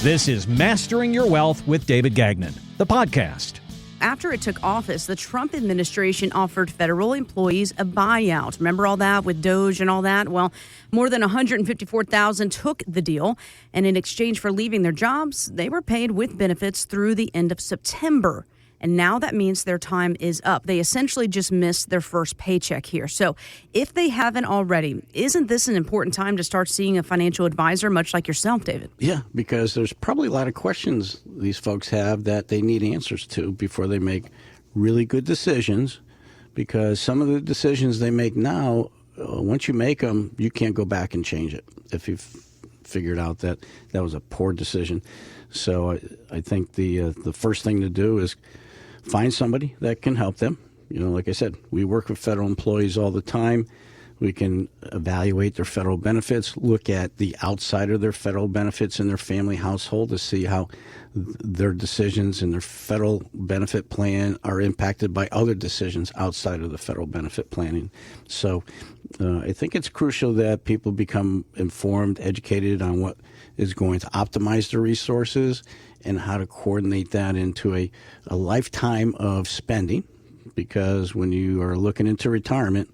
This is Mastering Your Wealth with David Gagnon, the podcast. After it took office, the Trump administration offered federal employees a buyout. Remember all that with Doge and all that? Well, more than 154,000 took the deal, and in exchange for leaving their jobs, they were paid with benefits through the end of September. And now that means their time is up. They essentially just missed their first paycheck here. So if they haven't already, isn't this an important time to start seeing a financial advisor, much like yourself, David? Yeah, because there's probably a lot of questions these folks have that they need answers to before they make really good decisions. Because some of the decisions they make now, once you make them, you can't go back and change it if you've figured out that that was a poor decision. So I think the first thing to do is find somebody that can help them. You know, like I said, we work with federal employees all the time. We can evaluate their federal benefits, look at the outside of their federal benefits in their family household to see how their decisions and their federal benefit plan are impacted by other decisions outside of the federal benefit planning. So I think it's crucial that people become informed, educated on what is going to optimize their resources and how to coordinate that into a lifetime of spending. Because when you are looking into retirement,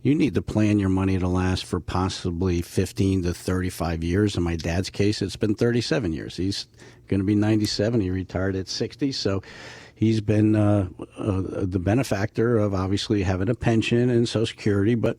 you need to plan your money to last for possibly 15 to 35 years. In my dad's case, it's been 37 years. He's going to be 97. He retired at 60. So he's been the benefactor of obviously having a pension and Social Security. But,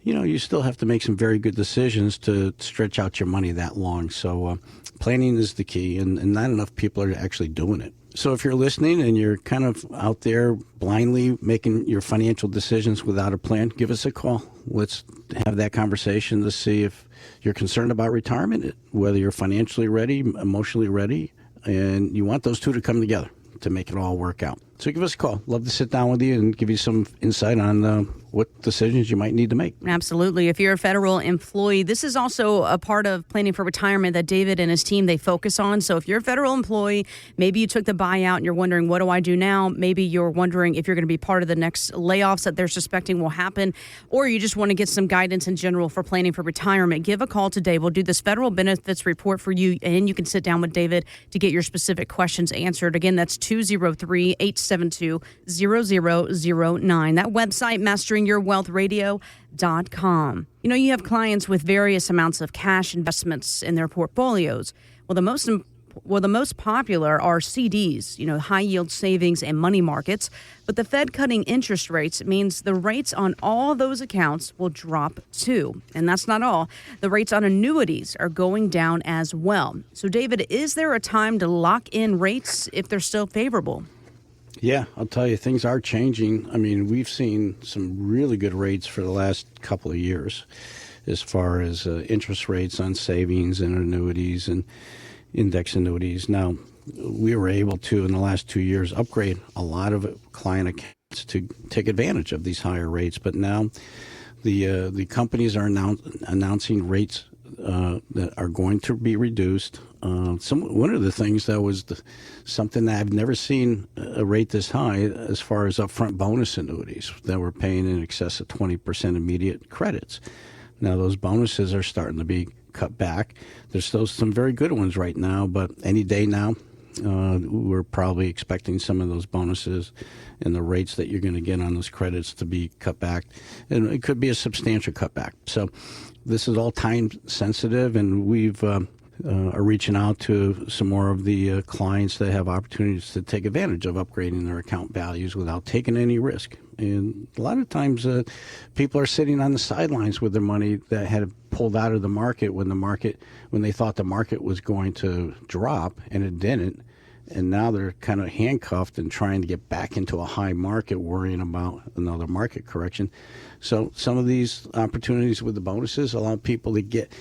you know, you still have to make some very good decisions to stretch out your money that long. So planning is the key, and not enough people are actually doing it. So if you're listening and you're kind of out there blindly making your financial decisions without a plan, give us a call. Let's have that conversation to see if you're concerned about retirement, whether you're financially ready, emotionally ready, and you want those two to come together to make it all work out. So give us a call. Love to sit down with you and give you some insight on what decisions you might need to make. Absolutely. If you're a federal employee, this is also a part of planning for retirement that David and his team, they focus on. So if you're a federal employee, maybe you took the buyout and you're wondering, what do I do now? Maybe you're wondering if you're going to be part of the next layoffs that they're suspecting will happen, or you just want to get some guidance in general for planning for retirement. Give a call today. We'll do this federal benefits report for you, and you can sit down with David to get your specific questions answered. Again, that's 203-872-0009. That website, masteringyourwealthradio.com. You know, you have clients with various amounts of cash investments in their portfolios. Well, the most popular are CDs, you know, high yield savings and money markets. But the Fed cutting interest rates means the rates on all those accounts will drop too. And that's not all. The rates on annuities are going down as well. So, David, is there a time to lock in rates if they're still favorable? Yeah, I'll tell you, things are changing. I mean, we've seen some really good rates for the last couple of years as far as interest rates on savings and annuities and index annuities. Now, we were able to, in the last 2 years, upgrade a lot of client accounts to take advantage of these higher rates. But now the companies are announcing rates that are going to be reduced. One of the things that was something that I've never seen a rate this high as far as upfront bonus annuities that were paying in excess of 20% immediate credits. Now those bonuses are starting to be cut back. There's still some very good ones right now, but any day now, we're probably expecting some of those bonuses and the rates that you're going to get on those credits to be cut back. And it could be a substantial cutback. So this is all time sensitive, and we've are reaching out to some more of the clients that have opportunities to take advantage of upgrading their account values without taking any risk. And a lot of times people are sitting on the sidelines with their money that had pulled out of the market when they thought the market was going to drop, and it didn't. And now they're kind of handcuffed and trying to get back into a high market, worrying about another market correction. So some of these opportunities with the bonuses allow people to get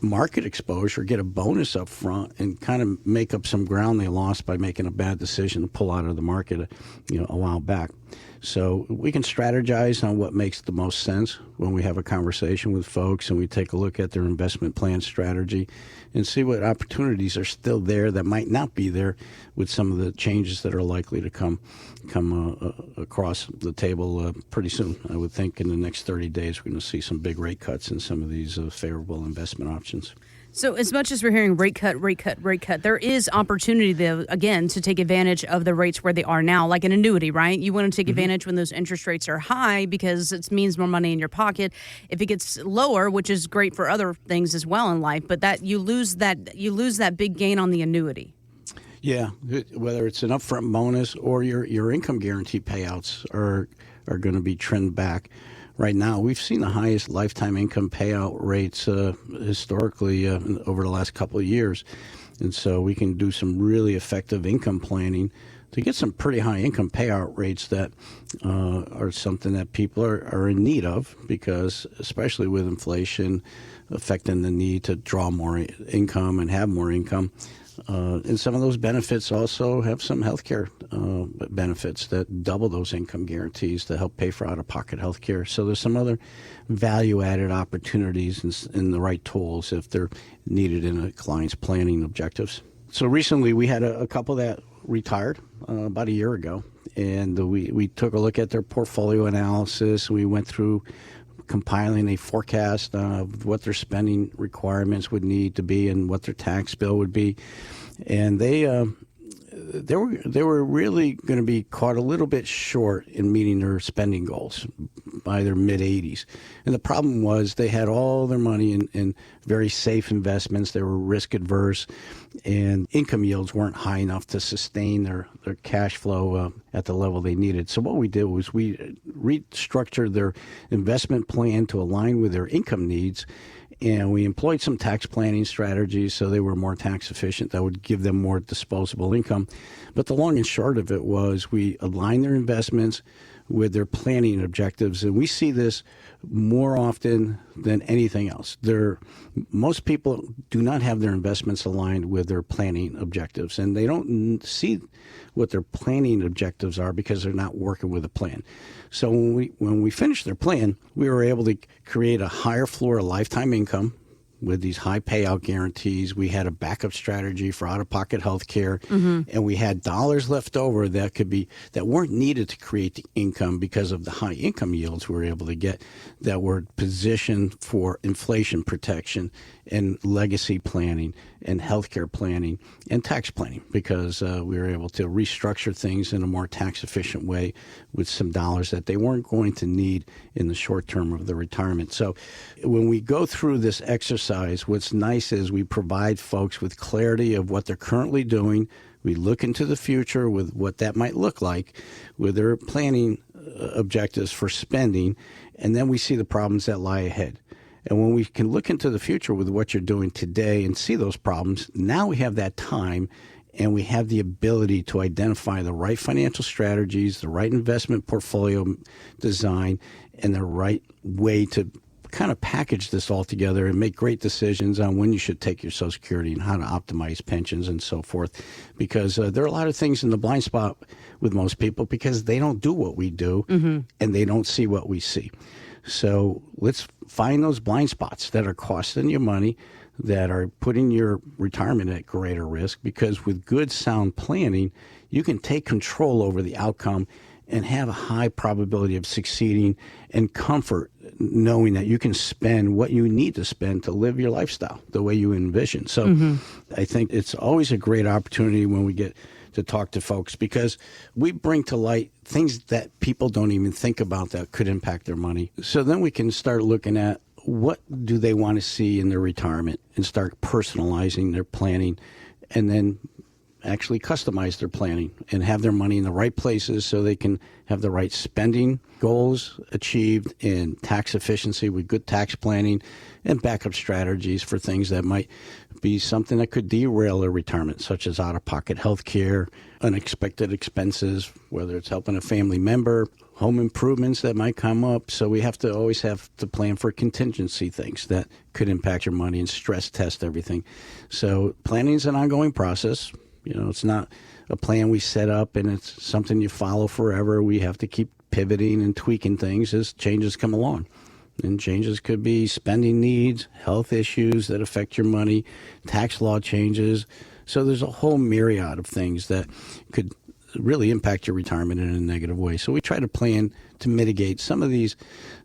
market exposure, get a bonus up front, and kind of make up some ground they lost by making a bad decision to pull out of the market, a while back. So we can strategize on what makes the most sense when we have a conversation with folks and we take a look at their investment plan strategy and see what opportunities are still there that might not be there with some of the changes that are likely to come across the table pretty soon. I would think in the next 30 days we're going to see some big rate cuts in some of these favorable investment options. So as much as we're hearing rate cut, there is opportunity, though, again, to take advantage of the rates where they are now, like an annuity, right? You want to take advantage when those interest rates are high because it means more money in your pocket. If it gets lower, which is great for other things as well in life, but that you lose that big gain on the annuity. Yeah, whether it's an upfront bonus or your income guarantee payouts are going to be trend back. Right now, we've seen the highest lifetime income payout rates historically over the last couple of years. And so we can do some really effective income planning to get some pretty high income payout rates that are something that people are in need of, because especially with inflation affecting the need to draw more income and have more income. And some of those benefits also have some healthcare benefits that double those income guarantees to help pay for out-of-pocket healthcare. So there's some other value-added opportunities and the right tools if they're needed in a client's planning objectives. So recently we had a couple that retired about a year ago, and we took a look at their portfolio analysis. We went through compiling a forecast of what their spending requirements would need to be and what their tax bill would be, and they were really going to be caught a little bit short in meeting their spending goals by their mid-80s. And the problem was they had all their money in very safe investments. They were risk adverse, and income yields weren't high enough to sustain their cash flow at the level they needed. So what we did was we restructured their investment plan to align with their income needs, and we employed some tax planning strategies so they were more tax efficient. That would give them more disposable income. But the long and short of it was we aligned their investments with their planning objectives, and we see this more often than anything else. Most people do not have their investments aligned with their planning objectives, and they don't see what their planning objectives are because they're not working with a plan. So when we finished their plan, we were able to create a higher floor of lifetime income with these high payout guarantees. We had a backup strategy for out-of-pocket health care, and we had dollars left over that weren't needed to create the income because of the high income yields we were able to get, that were positioned for inflation protection and legacy planning and healthcare planning and tax planning, because we were able to restructure things in a more tax efficient way with some dollars that they weren't going to need in the short term of the retirement. So when we go through this exercise, what's nice is we provide folks with clarity of what they're currently doing. We look into the future with what that might look like with their planning objectives for spending, and then we see the problems that lie ahead. And when we can look into the future with what you're doing today and see those problems, now we have that time and we have the ability to identify the right financial strategies, the right investment portfolio design, and the right way to kind of package this all together and make great decisions on when you should take your Social Security and how to optimize pensions and so forth. Because there are a lot of things in the blind spot with most people because they don't do what we do and they don't see what we see. So let's find those blind spots that are costing you money, that are putting your retirement at greater risk, because with good sound planning, you can take control over the outcome and have a high probability of succeeding and comfort knowing that you can spend what you need to spend to live your lifestyle the way you envision. So I think it's always a great opportunity when we get to talk to folks, because we bring to light things that people don't even think about that could impact their money. So then we can start looking at what do they want to see in their retirement and start personalizing their planning, and then actually customize their planning and have their money in the right places so they can have the right spending goals achieved in tax efficiency with good tax planning and backup strategies for things that might be something that could derail their retirement, such as out-of-pocket health care, unexpected expenses, whether it's helping a family member, home improvements that might come up. So we have to always have to plan for contingency things that could impact your money and stress test everything. So planning is an ongoing process. You know, it's not a plan we set up and it's something you follow forever. We have to keep pivoting and tweaking things as changes come along. And changes could be spending needs, health issues that affect your money, tax law changes. So there's a whole myriad of things that could really impact your retirement in a negative way. So we try to plan to mitigate some of these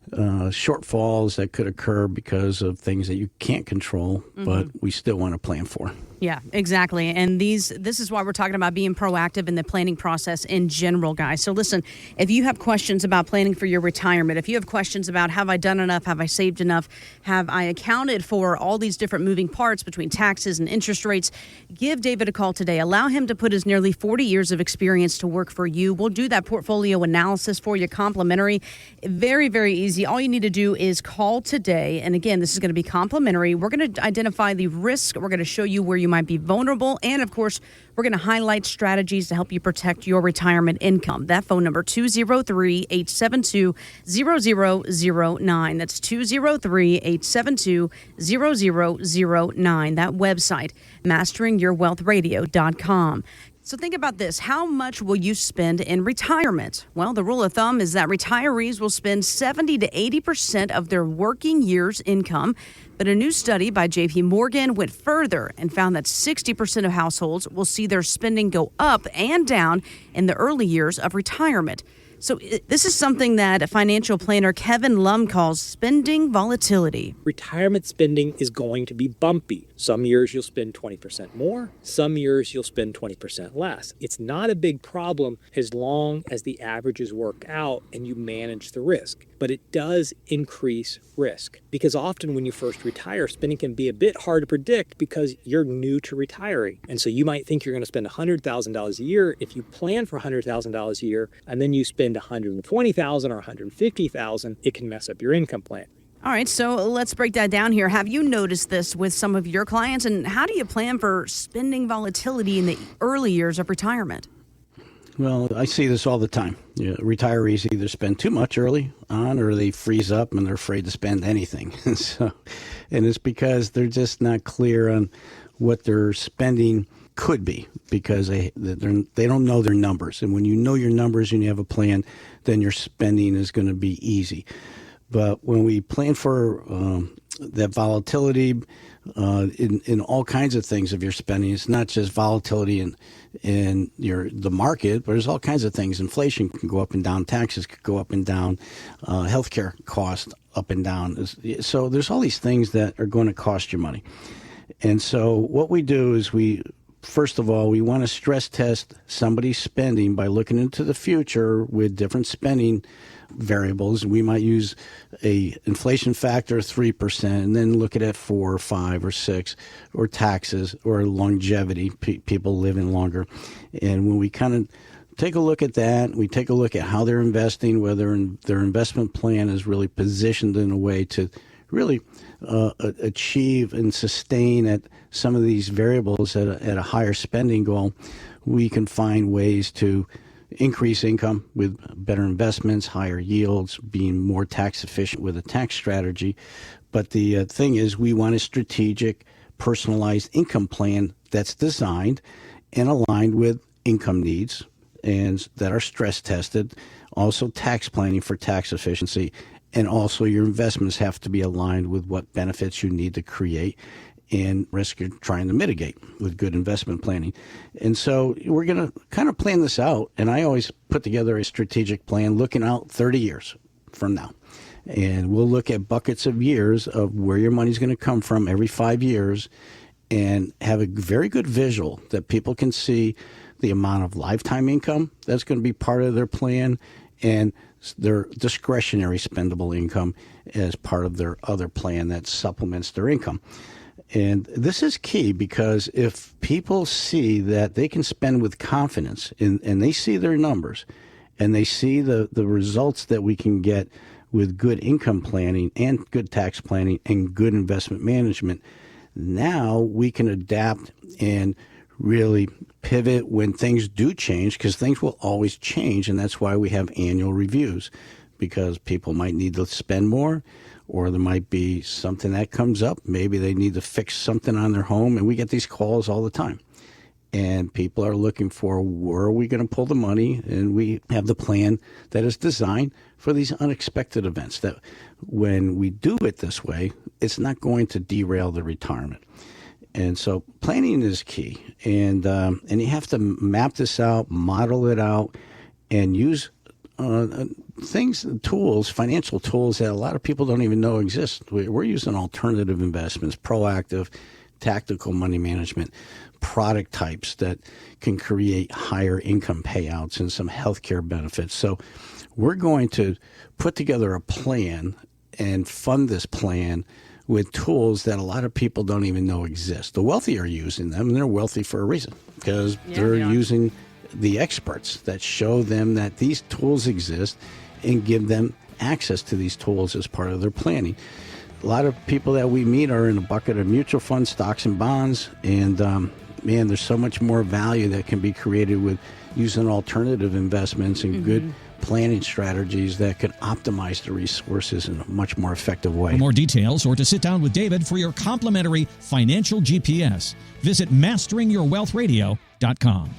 shortfalls that could occur because of things that you can't control, but we still want to plan for. Yeah, exactly. And this is why we're talking about being proactive in the planning process in general, guys. So listen, if you have questions about planning for your retirement, if you have questions about have I done enough, have I saved enough, have I accounted for all these different moving parts between taxes and interest rates, give David a call today. Allow him to put his nearly 40 years of experience to work for you. We'll do that portfolio analysis for you, complimentary. Very, very easy. All you need to do is call today. And again, this is going to be complimentary. We're going to identify the risk. We're going to show you where you might be vulnerable. And of course, we're going to highlight strategies to help you protect your retirement income. That phone number, 203-872-0009. That's 203-872-0009. That website, masteringyourwealthradio.com. So think about this. How much will you spend in retirement? Well, the rule of thumb is that retirees will spend 70 to 80% of their working year's income. But a new study by J.P. Morgan went further and found that 60% of households will see their spending go up and down in the early years of retirement. So this is something that financial planner Kevin Lum calls spending volatility. Retirement spending is going to be bumpy. Some years you'll spend 20% more. Some years you'll spend 20% less. It's not a big problem as long as the averages work out and you manage the risk. But it does increase risk because often when you first retire, spending can be a bit hard to predict because you're new to retiring. And so you might think you're going to spend $100,000 a year. If you plan for $100,000 a year and then you spend $120,000 or $150,000, it can mess up your income plan. All right, so let's break that down here. Have you noticed this with some of your clients, and how do you plan for spending volatility in the early years of retirement? Well, I see this all the time. Retirees either spend too much early on or they freeze up and they're afraid to spend anything. And it's because they're just not clear on what their spending could be because they don't know their numbers. And when you know your numbers and you have a plan, then your spending is going to be easy. But when we plan for that volatility in all kinds of things of your spending, it's not just volatility in the market, but there's all kinds of things. Inflation can go up and down, taxes could go up and down, healthcare costs up and down. So there's all these things that are going to cost you money. And so what we do is first of all, we want to stress test somebody's spending by looking into the future with different spending variables. We might use a inflation factor of 3% and then look at it 4 or 5 or 6 or taxes or longevity, people living longer. And when we kind of take a look at that, we take a look at how they're investing, whether their investment plan is really positioned in a way to really achieve and sustain at some of these variables at a higher spending goal, we can find ways to increase income with better investments, higher yields, being more tax efficient with a tax strategy. But the thing is, we want a strategic, personalized income plan that's designed and aligned with income needs and that are stress tested, also tax planning for tax efficiency. And also your investments have to be aligned with what benefits you need to create and risk you're trying to mitigate with good investment planning. And so we're going to kind of plan this out. And I always put together a strategic plan looking out 30 years from now. And we'll look at buckets of years of where your money's going to come from every 5 years and have a very good visual that people can see the amount of lifetime income that's going to be part of their plan and their discretionary spendable income as part of their other plan that supplements their income. And this is key because if people see that they can spend with confidence and they see their numbers and they see the results that we can get with good income planning and good tax planning and good investment management, now we can adapt and really pivot when things do change, because things will always change. And that's why we have annual reviews, because people might need to spend more, or there might be something that comes up. Maybe they need to fix something on their home. And we get these calls all the time. And people are looking for, where are we going to pull the money? And we have the plan that is designed for these unexpected events, that when we do it this way, it's not going to derail the retirement. And so planning is key. And you have to map this out, model it out, and use tools, financial tools that a lot of people don't even know exist. We're using alternative investments, proactive, tactical money management, product types that can create higher income payouts and some healthcare benefits. So we're going to put together a plan and fund this plan with tools that a lot of people don't even know exist. The wealthy are using them, and they're wealthy for a reason because they're using the experts that show them that these tools exist and give them access to these tools as part of their planning. A lot of people that we meet are in a bucket of mutual funds, stocks, and bonds, and man, there's so much more value that can be created with using alternative investments and good planning strategies that could optimize the resources in a much more effective way. For more details or to sit down with David for your complimentary financial GPS, visit masteringyourwealthradio.com.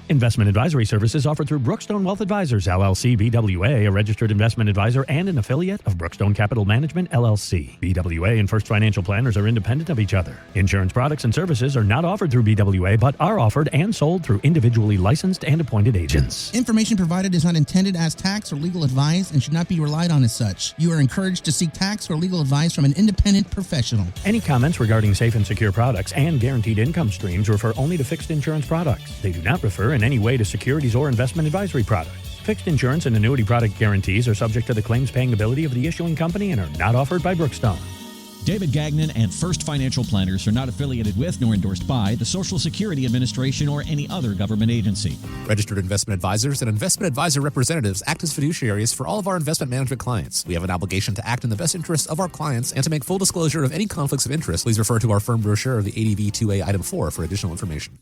Investment advisory services offered through Brookstone Wealth Advisors, LLC, BWA, a registered investment advisor and an affiliate of Brookstone Capital Management, LLC. BWA and First Financial Planners are independent of each other. Insurance products and services are not offered through BWA, but are offered and sold through individually licensed and appointed agents. Information provided is not intended as tax or legal advice and should not be relied on as such. You are encouraged to seek tax or legal advice from an independent professional. Any comments regarding safe and secure products and guaranteed income streams refer only to fixed insurance products. They do not refer in any way to securities or investment advisory products. Fixed insurance and annuity product guarantees are subject to the claims-paying ability of the issuing company and are not offered by Brookstone. David Gagnon and First Financial Planners are not affiliated with nor endorsed by the Social Security Administration or any other government agency. Registered investment advisors and investment advisor representatives act as fiduciaries for all of our investment management clients. We have an obligation to act in the best interests of our clients and to make full disclosure of any conflicts of interest. Please refer to our firm brochure of the ADV 2A Item 4 for additional information.